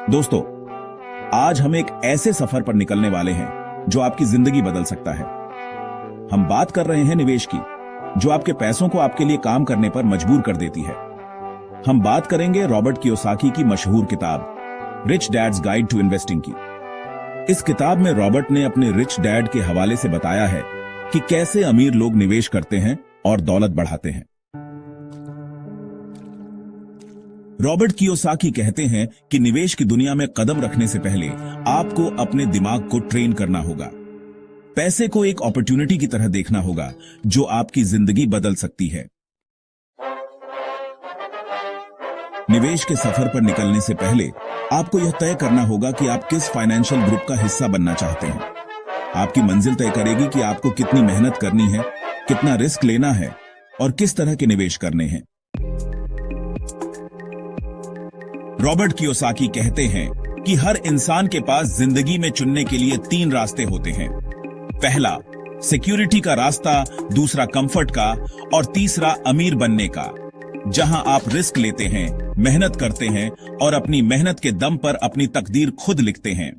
दोस्तों, आज हम एक ऐसे सफर पर निकलने वाले हैं जो आपकी जिंदगी बदल सकता है। हम बात कर रहे हैं निवेश की, जो आपके पैसों को आपके लिए काम करने पर मजबूर कर देती है। हम बात करेंगे रॉबर्ट कियोसाकी की मशहूर किताब rich dads guide to Investing की। इस किताब में रॉबर्ट ने अपने रिच डैड के हवाले से बताया है कि कैसे अमीर लोग निवेश करते हैं और दौलत बढ़ाते हैं। रॉबर्ट कियोसाकी कहते हैं कि निवेश की दुनिया में कदम रखने से पहले आपको अपने दिमाग को ट्रेन करना होगा। पैसे को एक अपॉर्चुनिटी की तरह देखना होगा जो आपकी जिंदगी बदल सकती है। निवेश के सफर पर निकलने से पहले आपको यह तय करना होगा कि आप किस फाइनेंशियल ग्रुप का हिस्सा बनना चाहते हैं। आपकी मंजिल तय करेगी कि आपको कितनी मेहनत करनी है, कितना रिस्क लेना है और किस तरह के निवेश करने हैं। रॉबर्ट कियोसाकी कहते हैं कि हर इंसान के पास जिंदगी में चुनने के लिए 3 रास्ते होते हैं। पहला, सिक्योरिटी का रास्ता, दूसरा कंफर्ट का और तीसरा अमीर बनने का, जहां आप रिस्क लेते हैं, मेहनत करते हैं और अपनी मेहनत के दम पर अपनी तकदीर खुद लिखते हैं।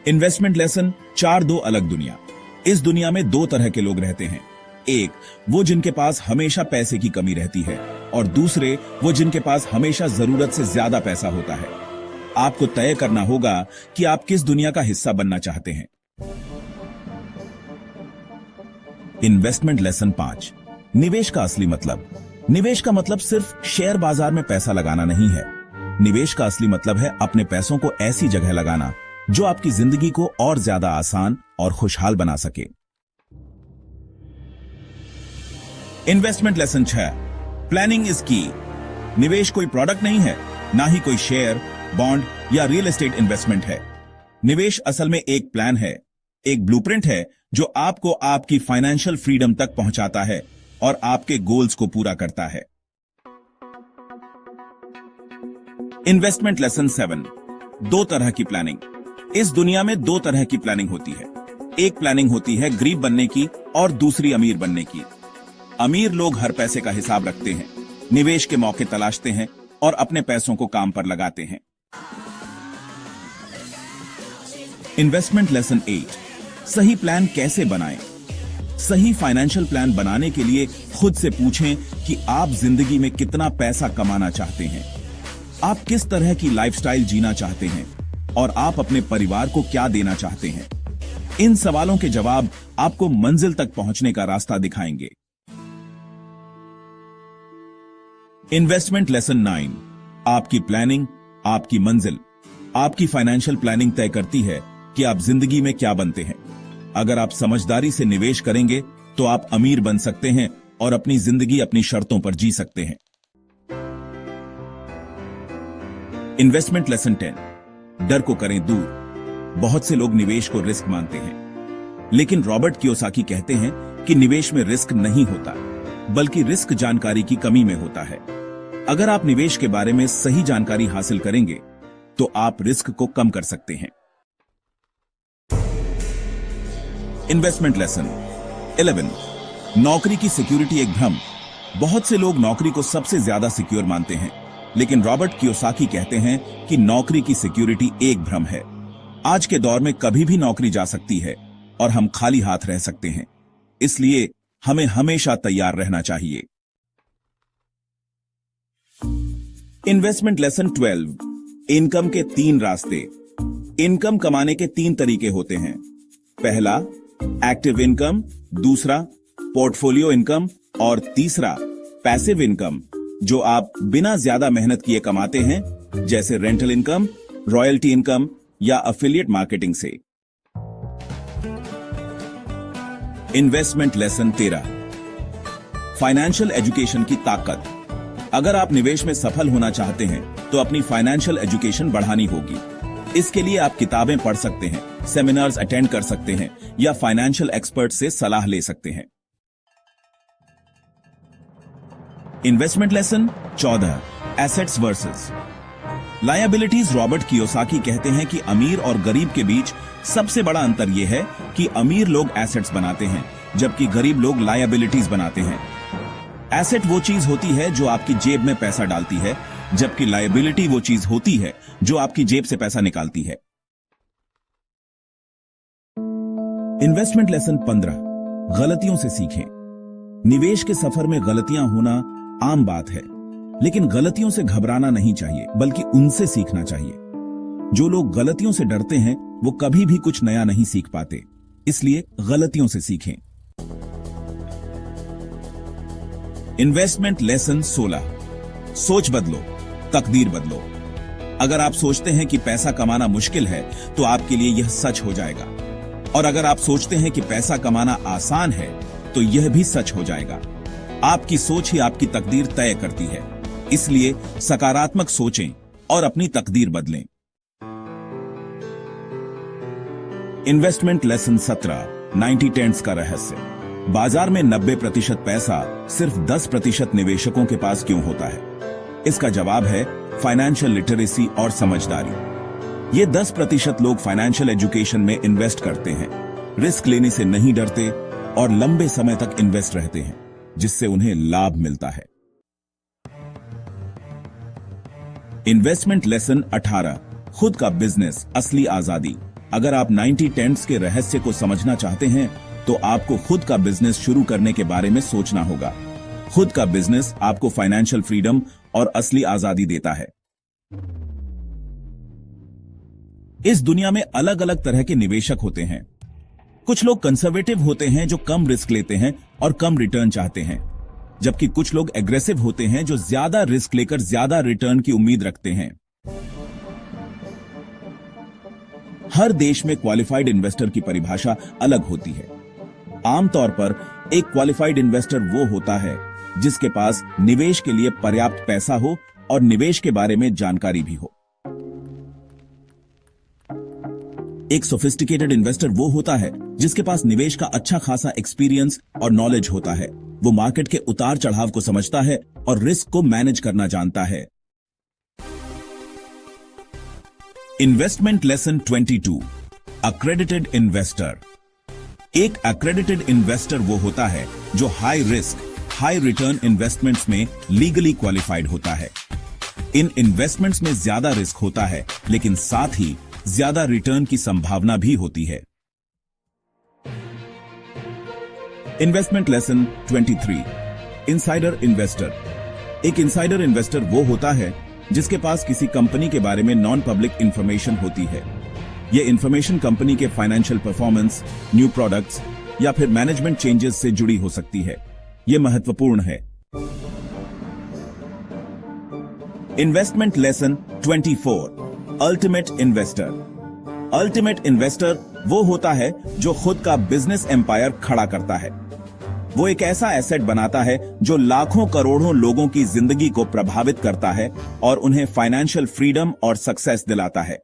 इन्वेस्टमेंट लेसन 4 दो अलग दुनिया। इस दुनिया में 2 तरह के लोग रहते हैं। एक, वो जिनके पास हमेशा पैसे की कमी रहती है और दूसरे, वो जिनके पास हमेशा जरूरत से ज्यादा पैसा होता है। आपको तय करना होगा कि आप किस दुनिया का हिस्सा बनना चाहते हैं। इन्वेस्टमेंट लेसन 5, निवेश का असली मतलब। निवेश का मतलब सिर्फ शेयर बाजार में पैसा लगाना नहीं है। निवेश का असली मतलब है अपने पैसों को ऐसी जगह लगाना जो आपकी जिंदगी को और ज्यादा आसान और खुशहाल बना सके। इन्वेस्टमेंट लेसन 6, प्लानिंग इज की। निवेश कोई प्रोडक्ट नहीं है, ना ही कोई शेयर, बॉन्ड या रियल एस्टेट इन्वेस्टमेंट है। निवेश असल में एक प्लान है, एक ब्लूप्रिंट है जो आपको आपकी फाइनेंशियल फ्रीडम तक पहुंचाता है और आपके गोल्स को पूरा करता है। इन्वेस्टमेंट लेसन 7, 2 तरह की प्लानिंग। इस दुनिया में 2 तरह की प्लानिंग होती है। एक प्लानिंग होती है गरीब बनने की और दूसरी अमीर बनने की। अमीर लोग हर पैसे का हिसाब रखते हैं, निवेश के मौके तलाशते हैं और अपने पैसों को काम पर लगाते हैं। इन्वेस्टमेंट लेसन 8, सही प्लान कैसे बनाएं। सही फाइनेंशियल प्लान बनाने के लिए खुद से पूछें कि आप जिंदगी में कितना पैसा कमाना चाहते हैं, आप किस तरह की लाइफस्टाइल जीना चाहते हैं और आप अपने परिवार को क्या देना चाहते हैं। इन सवालों के जवाब आपको मंजिल तक पहुंचने का रास्ता दिखाएंगे। इन्वेस्टमेंट लेसन 9, आपकी प्लानिंग, आपकी मंजिल। आपकी फाइनेंशियल प्लानिंग तय करती है कि आप जिंदगी में क्या बनते हैं। अगर आप समझदारी से निवेश करेंगे तो आप अमीर बन सकते हैं और अपनी जिंदगी अपनी शर्तों पर जी सकते हैं। इन्वेस्टमेंट लेसन 10, डर को करें दूर। बहुत से लोग निवेश को रिस्क मानते हैं, लेकिन रॉबर्ट कियोसाकी कहते हैं कि निवेश में रिस्क नहीं होता, बल्कि रिस्क जानकारी की कमी में होता है। अगर आप निवेश के बारे में सही जानकारी हासिल करेंगे तो आप रिस्क को कम कर सकते हैं। इन्वेस्टमेंट लेसन 11, नौकरी की सिक्योरिटी एक भ्रम। बहुत से लोग नौकरी को सबसे ज्यादा सिक्योर मानते हैं, लेकिन रॉबर्ट कियोसाकी कहते हैं कि नौकरी की सिक्योरिटी एक भ्रम है। आज के दौर में कभी भी नौकरी जा सकती है और हम खाली हाथ रह सकते हैं, इसलिए हमें हमेशा तैयार रहना चाहिए। इन्वेस्टमेंट लेसन 12, इनकम के 3 रास्ते। इनकम कमाने के 3 तरीके होते हैं। पहला, एक्टिव इनकम, दूसरा पोर्टफोलियो इनकम और तीसरा पैसिव इनकम, जो आप बिना ज्यादा मेहनत किए कमाते हैं, जैसे रेंटल इनकम, रॉयल्टी इनकम या एफिलिएट मार्केटिंग से। इन्वेस्टमेंट लेसन 13, फाइनेंशियल एजुकेशन की ताकत। अगर आप निवेश में सफल होना चाहते हैं तो अपनी फाइनेंशियल एजुकेशन बढ़ानी होगी। इसके लिए आप किताबें पढ़ सकते हैं, सेमिनार्स अटेंड कर सकते हैं या फाइनेंशियल एक्सपर्ट से सलाह ले सकते हैं। Investment lesson 14, assets versus liabilities. Robert Kiyosaki कहते हैं कि अमीर और गरीब के बीच सबसे बड़ा अंतर यह है कि अमीर लोग एसेट्स बनाते हैं जबकि गरीब लोग लायबिलिटीज बनाते हैं। एसेट वो चीज होती है जो आपकी जेब में पैसा डालती है जबकि लायबिलिटी वो चीज होती है जो आपकी जेब से पैसा निकालती है। इन्वेस्टमेंट लेसन 15, गलतियों से सीखें। निवेश के सफर में गलतियां होना आम बात है, लेकिन गलतियों से घबराना नहीं चाहिए, बल्कि उनसे सीखना चाहिए। जो लोग गलतियों से डरते हैं वो कभी भी कुछ नया नहीं सीख पाते, इसलिए गलतियों से सीखें। इन्वेस्टमेंट लेसन 16, सोच बदलो, तकदीर बदलो। अगर आप सोचते हैं कि पैसा कमाना मुश्किल है तो आपके लिए यह सच हो जाएगा, और अगर आप सोचते हैं कि पैसा कमाना आसान है तो यह भी सच हो जाएगा। आपकी सोच ही आपकी तकदीर तय करती है, इसलिए सकारात्मक सोचें और अपनी तकदीर बदलें। इन्वेस्टमेंट लेसन 17, 90-10 का रहस्य। बाजार में 90% पैसा सिर्फ 10% निवेशकों के पास क्यों होता है? इसका जवाब है फाइनेंशियल लिटरेसी और समझदारी। ये 10% लोग फाइनेंशियल एजुकेशन में इन्वेस्ट करते हैं, रिस्क लेने से नहीं डरते और लंबे समय तक इन्वेस्ट रहते हैं, जिससे उन्हें लाभ मिलता है। इन्वेस्टमेंट लेसन 18, खुद का बिजनेस, असली आजादी। अगर आप 90-10 के रहस्य को समझना चाहते हैं तो आपको खुद का बिजनेस शुरू करने के बारे में सोचना होगा। खुद का बिजनेस आपको फाइनेंशियल फ्रीडम और असली आजादी देता है। इस दुनिया में अलग अलग तरह के निवेशक होते हैं। कुछ लोग कंजर्वेटिव होते हैं जो कम रिस्क लेते हैं और कम रिटर्न चाहते हैं, जबकि कुछ लोग एग्रेसिव होते हैं जो ज्यादा रिस्क लेकर ज्यादा रिटर्न की उम्मीद रखते हैं। हर देश में क्वालिफाइड इन्वेस्टर की परिभाषा अलग होती है। आमतौर पर एक क्वालिफाइड इन्वेस्टर वो होता है जिसके पास निवेश के लिए पर्याप्त पैसा हो और निवेश के बारे में जानकारी भी हो। एक सोफिस्टिकेटेड इन्वेस्टर वो होता है जिसके पास निवेश का अच्छा खासा एक्सपीरियंस और नॉलेज होता है। वो मार्केट के उतार चढ़ाव को समझता है और रिस्क को मैनेज करना जानता है। Investment lesson 22, accredited investor. एक अक्रेडिटेड इन्वेस्टर वो होता है जो high risk high return investments में लीगली क्वालिफाइड होता है। इन इन्वेस्टमेंट्स में ज्यादा रिस्क होता है, लेकिन साथ ही ज्यादा रिटर्न की संभावना भी होती है। Investment lesson 23, insider investor. एक इनसाइडर इन्वेस्टर वो होता है जिसके पास किसी कंपनी के बारे में नॉन पब्लिक इंफॉर्मेशन होती है। यह इंफॉर्मेशन कंपनी के फाइनेंशियल परफॉर्मेंस, न्यू प्रोडक्ट्स या फिर मैनेजमेंट चेंजेस से जुड़ी हो सकती है। यह महत्वपूर्ण है। Investment lesson 24, ultimate investor. Ultimate investor वो होता है जो खुद का बिजनेस एम्पायर खड़ा करता है। वो एक ऐसा एसेट बनाता है जो लाखों करोड़ों लोगों की जिंदगी को प्रभावित करता है और उन्हें फाइनेंशियल फ्रीडम और सक्सेस दिलाता है।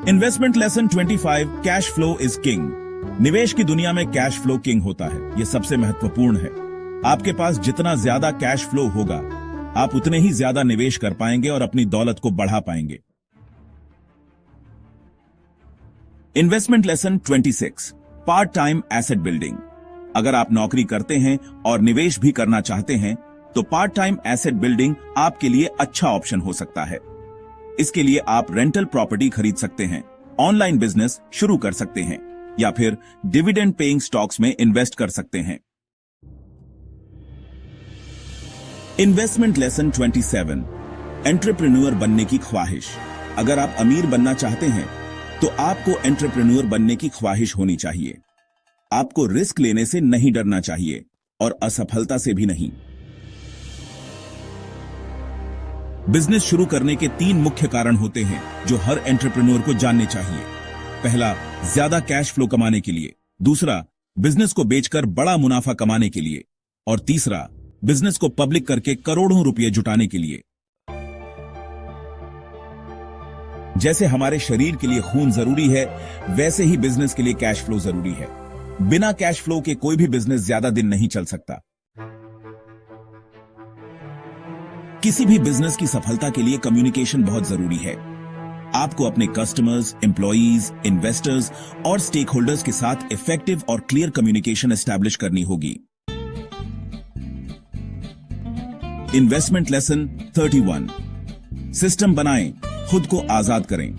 Investment lesson 25, cash flow is king. निवेश की दुनिया में कैश फ्लो किंग होता है। यह सबसे महत्वपूर्ण है। आपके पास जितना ज्यादा कैश फ्लो होगा, आप उतने ही ज्यादा निवेश कर पाएंगे और अपनी दौलत को बढ़ा पाएंगे। Investment lesson 26, part time asset building. अगर आप नौकरी करते हैं और निवेश भी करना चाहते हैं तो पार्ट टाइम एसेट बिल्डिंग आपके लिए अच्छा ऑप्शन हो सकता है। इसके लिए आप रेंटल प्रॉपर्टी खरीद सकते हैं, ऑनलाइन बिजनेस शुरू कर सकते हैं या फिर डिविडेंड पेइंग स्टॉक्स में इन्वेस्ट कर सकते हैं। इन्वेस्टमेंट लेसन 27, एंटरप्रेन्योर बनने की ख्वाहिश। अगर आप अमीर बनना चाहते हैं तो आपको एंटरप्रेन्योर बनने की ख्वाहिश होनी चाहिए। आपको रिस्क लेने से नहीं डरना चाहिए और असफलता से भी नहीं। बिजनेस शुरू करने के 3 मुख्य कारण होते हैं जो हर एंटरप्रेन्योर को जानने चाहिए। पहला, ज्यादा कैश फ्लो कमाने के लिए। दूसरा, बिजनेस को बेचकर बड़ा मुनाफा कमाने के लिए। और तीसरा, बिजनेस को पब्लिक करके करोड़ों रुपए जुटाने के लिए। जैसे हमारे शरीर के लिए खून जरूरी है, वैसे ही बिजनेस के लिए कैश फ्लो जरूरी है। बिना कैश फ्लो के कोई भी बिजनेस ज्यादा दिन नहीं चल सकता। किसी भी बिजनेस की सफलता के लिए कम्युनिकेशन बहुत जरूरी है। आपको अपने कस्टमर्स, एम्प्लॉइज, इन्वेस्टर्स और स्टेक होल्डर्स के साथ इफेक्टिव और क्लियर कम्युनिकेशन एस्टैब्लिश करनी होगी। Investment lesson 31। सिस्टम बनाएं, खुद को आजाद करें।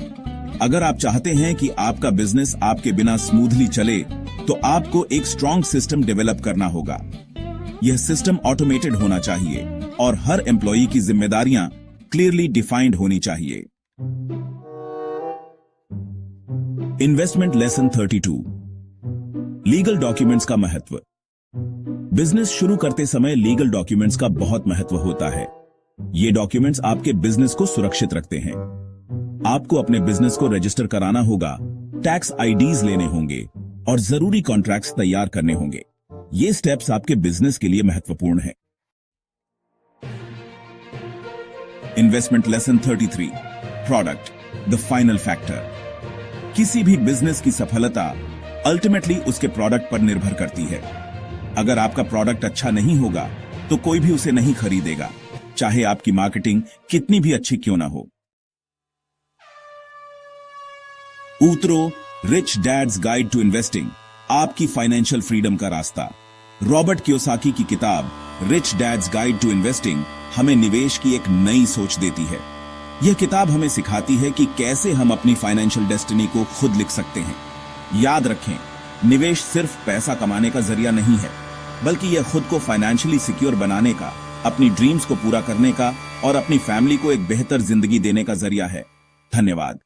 अगर आप चाहते हैं कि आपका बिजनेस आपके बिना स्मूथली चले, तो आपको एक स्ट्रॉन्ग सिस्टम डेवलप करना होगा। यह सिस्टम ऑटोमेटेड होना चाहिए और हर एम्प्लॉई की जिम्मेदारियां क्लियरली डिफाइंड होनी चाहिए। Investment lesson 32। लीगल डॉक्यूमेंट्स का महत्व। बिजनेस शुरू करते समय लीगल डॉक्यूमेंट्स का बहुत महत्व होता है। ये डॉक्यूमेंट्स आपके बिजनेस को सुरक्षित रखते हैं। आपको अपने बिजनेस को रजिस्टर कराना होगा, टैक्स आईडीज लेने होंगे और जरूरी कॉन्ट्रैक्ट्स तैयार करने होंगे। ये स्टेप्स आपके बिजनेस के लिए महत्वपूर्ण है। Investment lesson 33। Product, the final factor. किसी भी बिजनेस की सफलता अल्टीमेटली उसके प्रोडक्ट पर निर्भर करती है। अगर आपका प्रोडक्ट अच्छा नहीं होगा तो कोई भी उसे नहीं खरीदेगा, चाहे आपकी मार्केटिंग कितनी भी अच्छी क्यों ना हो। ऊतरो, rich dads guide to investing, आपकी फाइनेंशियल फ्रीडम का रास्ता। रॉबर्ट कियोसाकी की किताब rich dads guide to investing हमें निवेश की एक नई सोच देती है। यह किताब हमें सिखाती है कि कैसे हम अपनी फाइनेंशियल डेस्टिनी को खुद लिख सकते हैं। याद रखें, निवेश सिर्फ पैसा कमाने का जरिया नहीं है, बल्कि यह खुद को फाइनेंशियली सिक्योर बनाने का, अपनी ड्रीम्स को पूरा करने का और अपनी फैमिली को एक बेहतर जिंदगी देने का जरिया है। धन्यवाद।